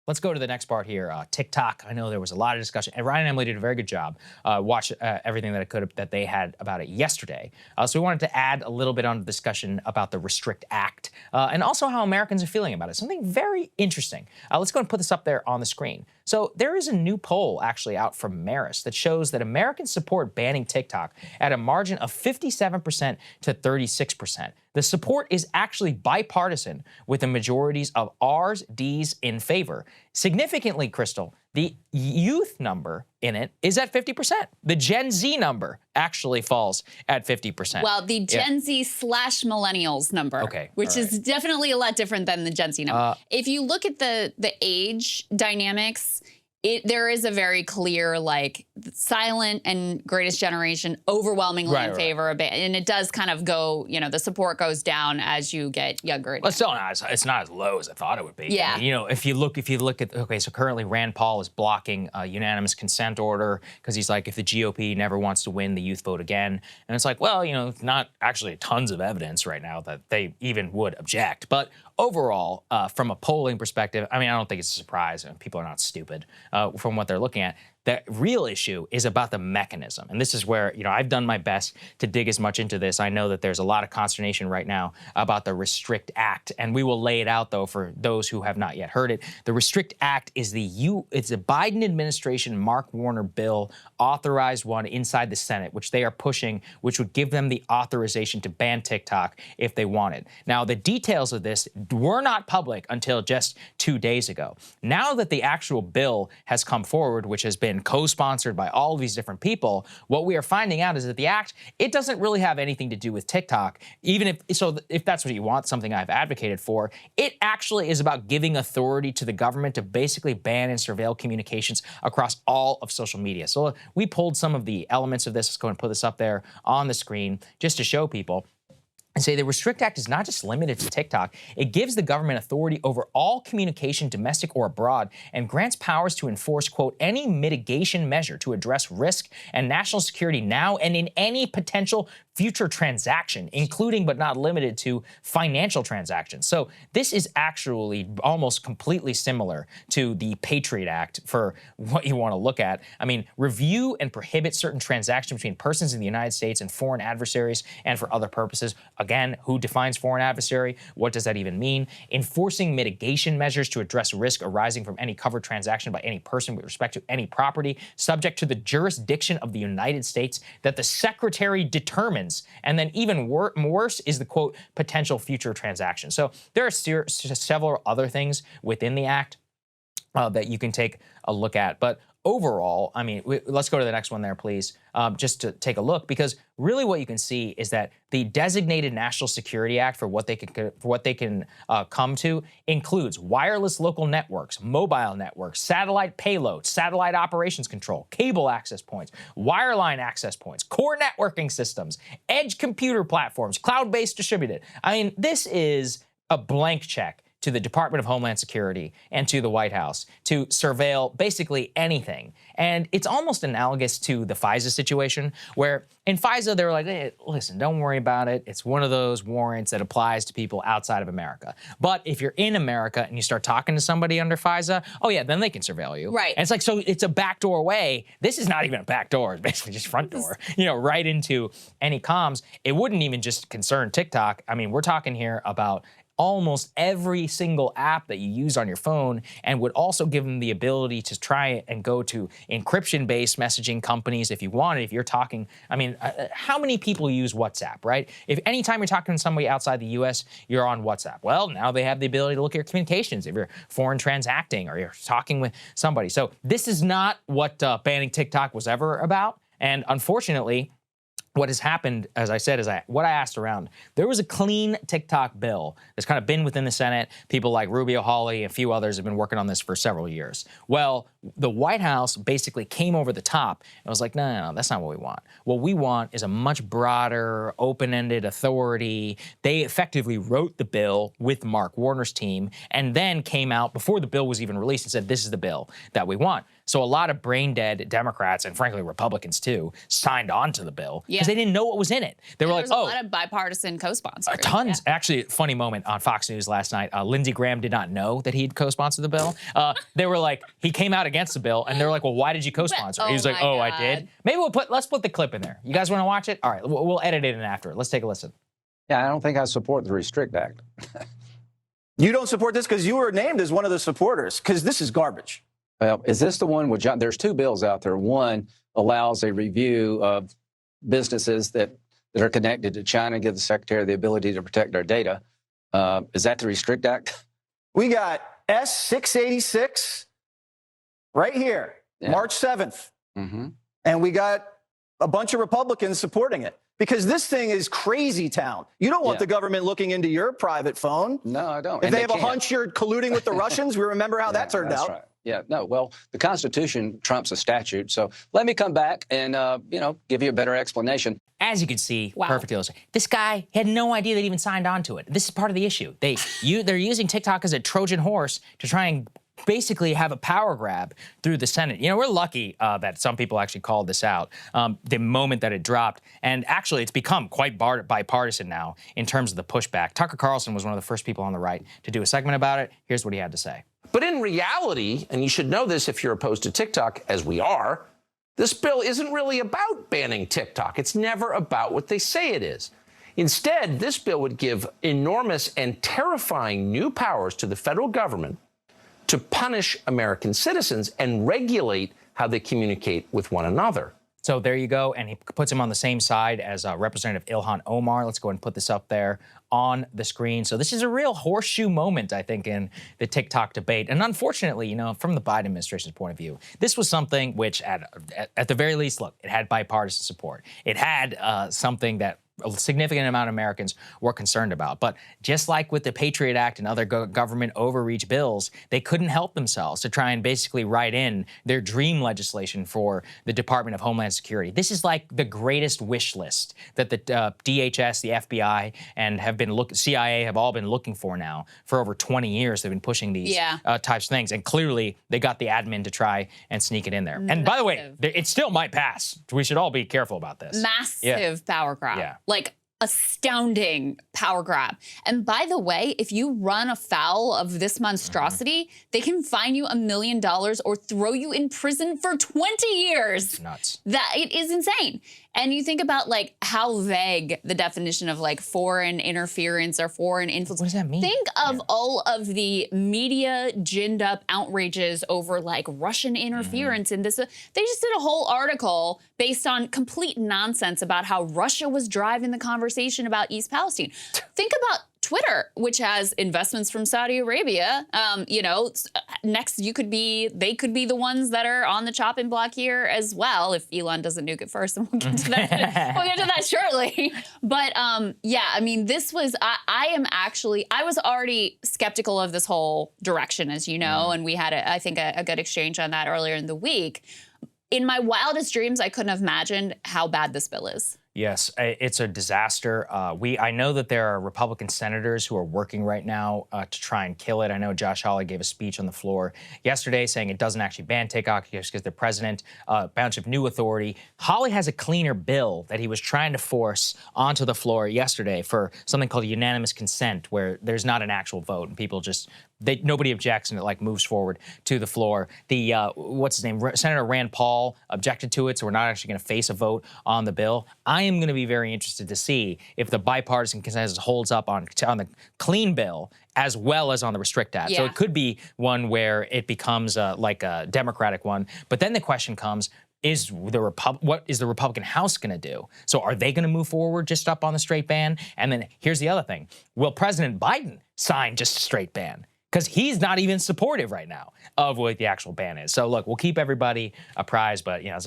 Let's go to the next part here. TikTok. I know there was a lot of discussion, and Ryan and Emily did a very good job. Watched everything that I could that they had about it yesterday. So we wanted to add a little bit on the discussion about the Restrict Act and also how Americans are feeling about it. Something very interesting. Let's go and put this up there on the screen. So there is a new poll actually out from Marist that shows that Americans support banning TikTok at a margin of 57% to 36%. The support is actually bipartisan, with the majorities of R's, D's in favor. Significantly, Crystal, the youth number in it is at 50%. The Gen Z number actually falls at 50%. Well, the Gen Z / millennials number, which is definitely a lot different than the Gen Z number. If you look at the age dynamics, there is a very clear, like, silent and greatest generation overwhelmingly in favor of it. And it does kind of go, you know, the support goes down as you get younger. Well, it's not as low as I thought it would be. Yeah. I mean, you know, if you look at, okay, so currently Rand Paul is blocking a unanimous consent order because he's like, if the GOP never wants to win the youth vote again. And it's like, well, you know, not actually tons of evidence right now that they even would object. But overall, from a polling perspective, I mean, I don't think it's a surprise. People are not stupid from what they're looking at. The real issue is about the mechanism. And this is where, you know, I've done my best to dig as much into this. I know that there's a lot of consternation right now about the Restrict Act. And we will lay it out, though, for those who have not yet heard it. The Restrict Act is it's a Biden administration Mark Warner bill, authorized one inside the Senate, which they are pushing, which would give them the authorization to ban TikTok if they wanted. Now, the details of this were not public until just 2 days ago. Now that the actual bill has come forward, which has been co-sponsored by all of these different people, what we are finding out is that the act, it doesn't really have anything to do with TikTok, even if that's what you want, something I've advocated for. It actually is about giving authority to the government to basically ban and surveil communications across all of social media. So we pulled some of the elements of this. Let's go and put this up there on the screen just to show people. And say the Restrict Act is not just limited to TikTok. It gives the government authority over all communication, domestic or abroad, and grants powers to enforce, quote, any mitigation measure to address risk and national security now and in any potential future transaction, including but not limited to financial transactions. So this is actually almost completely similar to the Patriot Act for what you want to look at. I mean, review and prohibit certain transactions between persons in the United States and foreign adversaries and for other purposes. Again, who defines foreign adversary? What does that even mean? Enforcing mitigation measures to address risk arising from any covered transaction by any person with respect to any property subject to the jurisdiction of the United States that the Secretary determines. And then even worse is the, quote, potential future transaction. So there are several other things within the act that you can take a look at. But overall, I mean, let's go to the next one there, please, just to take a look, because really what you can see is that the Designated National Security Act for what they can come to includes wireless local networks, mobile networks, satellite payloads, satellite operations control, cable access points, wireline access points, core networking systems, edge computer platforms, cloud-based distributed. I mean, this is a blank check to the Department of Homeland Security and to the White House to surveil basically anything. And it's almost analogous to the FISA situation, where in FISA, they're like, hey, listen, don't worry about it. It's one of those warrants that applies to people outside of America. But if you're in America and you start talking to somebody under FISA, oh yeah, then they can surveil you. Right. And it's like, so it's a backdoor way. This is not even a back door. It's basically just front door, you know, right into any comms. It wouldn't even just concern TikTok. I mean, we're talking here about almost every single app that you use on your phone, and would also give them the ability to try and go to encryption-based messaging companies if you wanted. If you're talking, I mean, how many people use WhatsApp, right? If anytime you're talking to somebody outside the US, you're on WhatsApp. Well, now they have the ability to look at your communications if you're foreign transacting or you're talking with somebody. So this is not what banning TikTok was ever about. And unfortunately, what has happened, as I said, is what I asked around. There was a clean TikTok bill that's kind of been within the Senate. People like Rubio, Hawley, and a few others have been working on this for several years. Well, the White House basically came over the top and was like, no, that's not what we want. What we want is a much broader, open-ended authority. They effectively wrote the bill with Mark Warner's team and then came out before the bill was even released and said, this is the bill that we want. So a lot of brain-dead Democrats, and frankly Republicans too, signed on to the bill because they didn't know what was in it. They were like, oh. There's a lot of bipartisan co-sponsors. Tons. Yeah. Actually, funny moment on Fox News last night. Lindsey Graham did not know that he'd co-sponsored the bill. They were like, he came out against the bill, and they were like, well, why did you co-sponsor? He was like, oh, I did. Maybe let's put the clip in there. You guys want to watch it? All right, we'll edit it in after. Let's take a listen. Yeah, I don't think I support the Restrict Act. You don't support this because you were named as one of the supporters, because this is garbage. Well, is this the one with John? There's two bills out there. One allows a review of businesses that are connected to China, give the secretary the ability to protect our data. Is that the Restrict Act? We got S686 right here, March 7th. And we got a bunch of Republicans supporting it. Because this thing is crazy town. You don't want the government looking into your private phone. No, I don't. If they have a hunch you're colluding with the Russians, we remember how that turned out. Right. Yeah, no, well, the Constitution trumps a statute. So let me come back and, give you a better explanation. As you can see, perfect illustration. This guy had no idea they'd even signed on to it. This is part of the issue. They're using TikTok as a Trojan horse to try and basically have a power grab through the Senate. You know, we're lucky that some people actually called this out the moment that it dropped. And actually, it's become quite bipartisan now in terms of the pushback. Tucker Carlson was one of the first people on the right to do a segment about it. Here's what he had to say. But in reality, and you should know this if you're opposed to TikTok, as we are, this bill isn't really about banning TikTok. It's never about what they say it is. Instead, this bill would give enormous and terrifying new powers to the federal government to punish American citizens and regulate how they communicate with one another. So there you go, and he puts him on the same side as Representative Ilhan Omar. Let's go ahead and put this up there on the screen. So this is a real horseshoe moment, I think, in the TikTok debate. And unfortunately, you know, from the Biden administration's point of view, this was something which, at the very least, look, it had bipartisan support. It had something that a significant amount of Americans were concerned about. But just like with the Patriot Act and other government overreach bills, they couldn't help themselves to try and basically write in their dream legislation for the Department of Homeland Security. This is like the greatest wish list that the DHS, the FBI, and CIA have all been looking for now for over 20 years. They've been pushing these types of things. And clearly, they got the admin to try and sneak it in there. And by the way, it still might pass. We should all be careful about this. Massive power grab. Yeah. Like astounding power grab. And by the way, if you run afoul of this monstrosity, they can fine you $1 million or throw you in prison for 20 years. It's nuts. That it is insane. And you think about like how vague the definition of like foreign interference or foreign influence. What does that mean? Think of all of the media ginned up outrages over like Russian interference in this. They just did a whole article based on complete nonsense about how Russia was driving the conversation about East Palestine. Think about Twitter, which has investments from Saudi Arabia. Next they could be the ones that are on the chopping block here as well. If Elon doesn't nuke it first, and we'll get to that. We'll get to that shortly. But I mean, this was. I was already skeptical of this whole direction, as you know, and we had I think a good exchange on that earlier in the week. In my wildest dreams, I couldn't have imagined how bad this bill is. Yes, it's a disaster. I know that there are Republican senators who are working right now to try and kill it. I know Josh Hawley gave a speech on the floor yesterday saying it doesn't actually ban TikTok just because the president, a bunch of new authority. Hawley has a cleaner bill that he was trying to force onto the floor yesterday for something called unanimous consent, where there's not an actual vote and people just nobody objects and it like moves forward to the floor. The what's his name? Senator Rand Paul objected to it, so we're not actually going to face a vote on the bill. I am going to be very interested to see if the bipartisan consensus holds up on the clean bill as well as on the Restrict Act. So it could be one where it becomes like a Democratic one. But then the question comes, what is the Republican House going to do? So are they going to move forward just up on the straight ban? And then here's the other thing. Will President Biden sign just a straight ban? Because he's not even supportive right now of what the actual ban is. So look, we'll keep everybody apprised, but you know, it's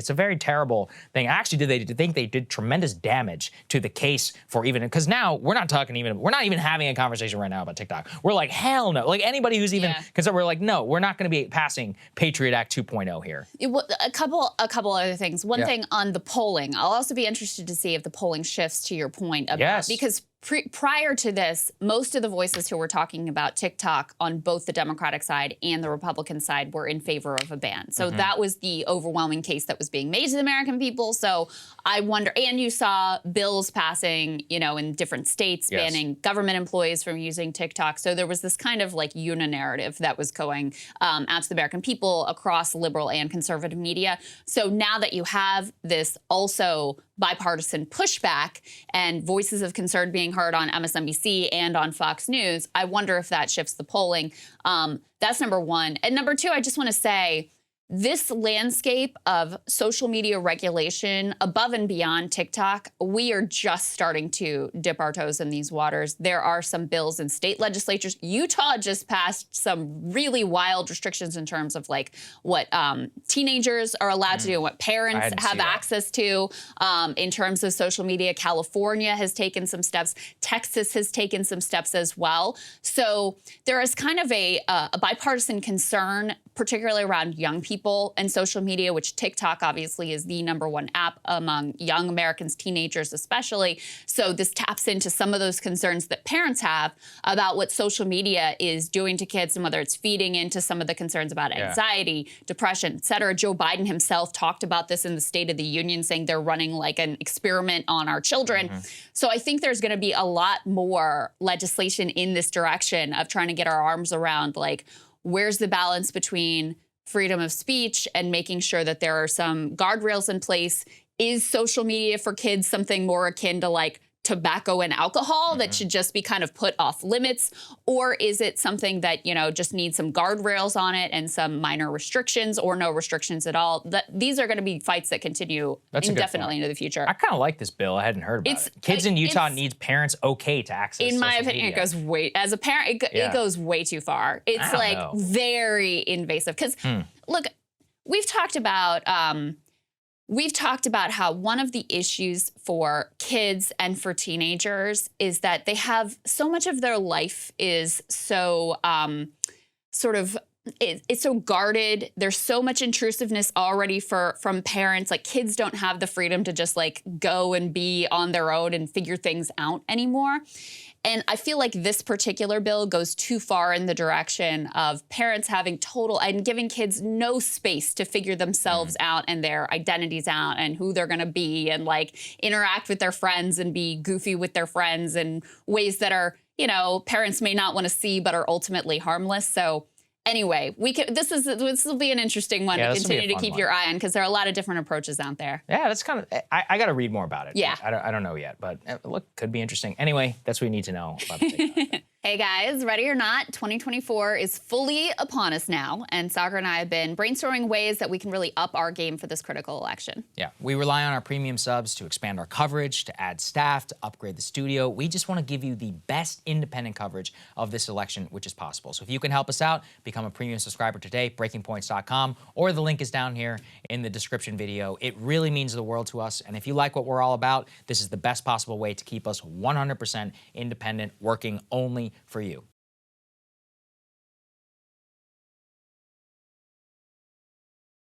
a very terrible thing. Actually, they think they did tremendous damage to the case for because now we're not even having a conversation right now about TikTok. We're like, hell no. Like anybody who's even concerned, we're like, no, we're not going to be passing Patriot Act 2.0 here. A couple other things. One thing on the polling. I'll also be interested to see if the polling shifts to your point about because prior to this, most of the voices who were talking about TikTok on both the Democratic side and the Republican side were in favor of a ban. So that was the overwhelming case that was being made to the American people. So I wonder, and you saw bills passing, you know, in different states banning government employees from using TikTok. So there was this kind of like narrative that was going out to the American people across liberal and conservative media. So now that you have this also bipartisan pushback and voices of concern being heard on MSNBC and on Fox News, I wonder if that shifts the polling. That's number one. And number two, I just want to say, this landscape of social media regulation above and beyond TikTok, we are just starting to dip our toes in these waters. There are some bills in state legislatures. Utah just passed some really wild restrictions in terms of like what teenagers are allowed to do and what parents have access to in terms of social media. California has taken some steps. Texas has taken some steps as well. So there is kind of a bipartisan concern, particularly around young people and social media, which TikTok obviously is the #1 app among young Americans, teenagers especially. So this taps into some of those concerns that parents have about what social media is doing to kids and whether it's feeding into some of the concerns about anxiety, depression, et cetera. Joe Biden himself talked about this in the State of the Union, saying they're running like an experiment on our children. So I think there's going to be a lot more legislation in this direction of trying to get our arms around like, where's the balance between freedom of speech and making sure that there are some guardrails in place? Is social media for kids something more akin to like tobacco and alcohol that should just be kind of put off limits? Or is it something that, you know, just needs some guardrails on it and some minor restrictions or no restrictions at all? These are going to be fights that continue indefinitely into the future. I kind of like this bill. I hadn't heard about it. Kids in Utah need parents okay to access in my social opinion, media. it goes way, as a parent, it goes way too far. It's like very invasive. Because look, we've talked about how one of the issues for kids and for teenagers is that they have so much of their life is so it's so guarded. There's so much intrusiveness already from parents. Like kids don't have the freedom to just like go and be on their own and figure things out anymore. And I feel like this particular bill goes too far in the direction of parents having total and giving kids no space to figure themselves out and their identities out and who they're going to be and like interact with their friends and be goofy with their friends in ways that are, you know, parents may not want to see but are ultimately harmless. So anyway, this will be an interesting one to continue to keep your eye on because there are a lot of different approaches out there. Yeah, that's kind of, I got to read more about it. Yeah. I don't know yet, but look, could be interesting. Anyway, that's what you need to know about the TikTok. Hey guys, ready or not, 2024 is fully upon us now, and Sagar and I have been brainstorming ways that we can really up our game for this critical election. Yeah, we rely on our premium subs to expand our coverage, to add staff, to upgrade the studio. We just want to give you the best independent coverage of this election, which is possible. So if you can help us out, become a premium subscriber today, breakingpoints.com, or the link is down here in the description video. It really means the world to us, and if you like what we're all about, this is the best possible way to keep us 100% independent, working only for you.